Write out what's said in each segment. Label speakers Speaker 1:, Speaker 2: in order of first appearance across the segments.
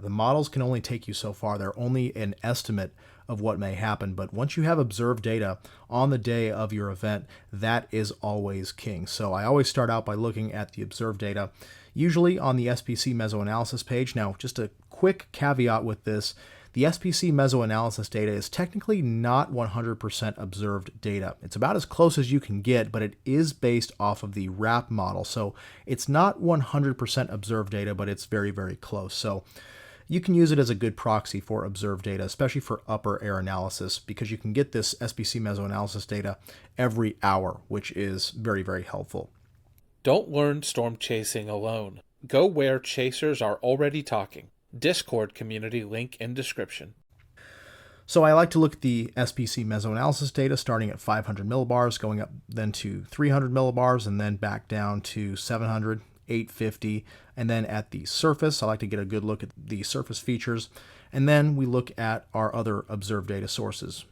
Speaker 1: The models can only take you so far. They're only an estimate of what may happen. But once you have observed data on the day of your event, that is always king. So I always start out by looking at the observed data, usually on the SPC mesoanalysis page. Now, just a quick caveat with this. The SPC mesoanalysis data is technically not 100% observed data. It's about as close as you can get, but it is based off of the RAP model. So it's not 100% observed data, but it's very, very close. So you can use it as a good proxy for observed data, especially for upper air analysis, because you can get this SPC mesoanalysis data every hour, which is very, very helpful.
Speaker 2: Don't learn storm chasing alone. Go where chasers are already talking. Discord community link in description.
Speaker 1: So I like to look at the SPC mesoanalysis data starting at 500 millibars, going up then to 300 millibars, and then back down to 700, 850. And then at the surface, I like to get a good look at the surface features. And then we look at our other observed data sources,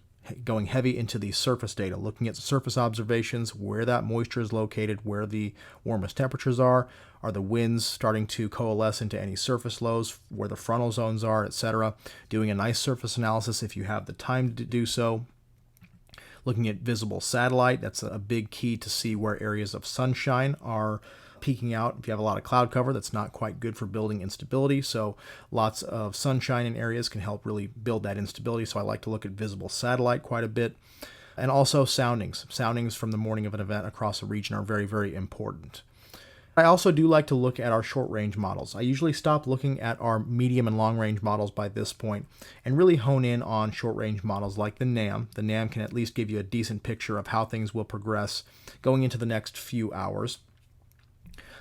Speaker 1: going heavy into the surface data, looking at surface observations, where that moisture is located, where the warmest temperatures are the winds starting to coalesce into any surface lows, where the frontal zones are, etc. Doing a nice surface analysis if you have the time to do so. Looking at visible satellite, that's a big key to see where areas of sunshine are peeking out. If you have a lot of cloud cover, that's not quite good for building instability. So lots of sunshine in areas can help really build that instability. So I like to look at visible satellite quite a bit. And also soundings. Soundings from the morning of an event across a region are very, very important. I also do like to look at our short-range models. I usually stop looking at our medium and long-range models by this point and really hone in on short-range models like the NAM. The NAM can at least give you a decent picture of how things will progress going into the next few hours.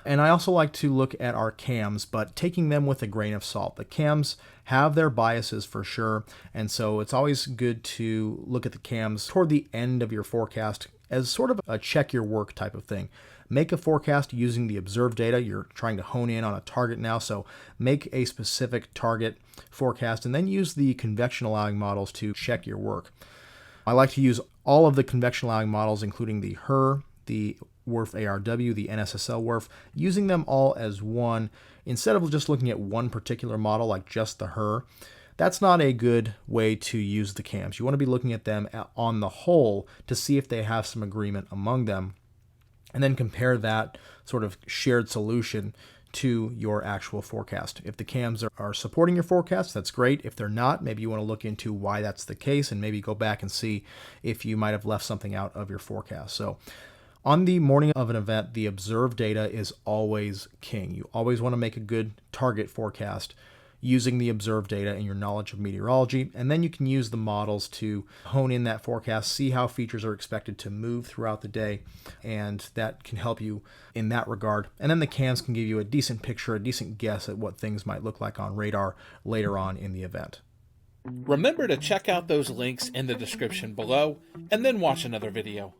Speaker 1: And I also like to look at our CAMs, but taking them with a grain of salt. The CAMs have their biases for sure, and so it's always good to look at the CAMs toward the end of your forecast as sort of a check your work type of thing. Make a forecast using the observed data. You're trying to hone in on a target now, so make a specific target forecast and then use the convection allowing models to check your work. I like to use all of the convection allowing models, including the HER, the WRF ARW, the NSSL WRF, using them all as one instead of just looking at one particular model like just the HER. That's not a good way to use the CAMs. You want to be looking at them on the whole to see if they have some agreement among them, and then compare that sort of shared solution to your actual forecast. If the CAMs are supporting your forecast, that's great. If they're not, maybe you want to look into why that's the case and maybe go back and see if you might have left something out of your forecast. So on the morning of an event, the observed data is always king. You always want to make a good target forecast using the observed data and your knowledge of meteorology, and then you can use the models to hone in that forecast, see how features are expected to move throughout the day, and that can help you in that regard. And then the CAMs can give you a decent picture, a decent guess at what things might look like on radar later on in the event.
Speaker 2: Remember to check out those links in the description below, and then watch another video.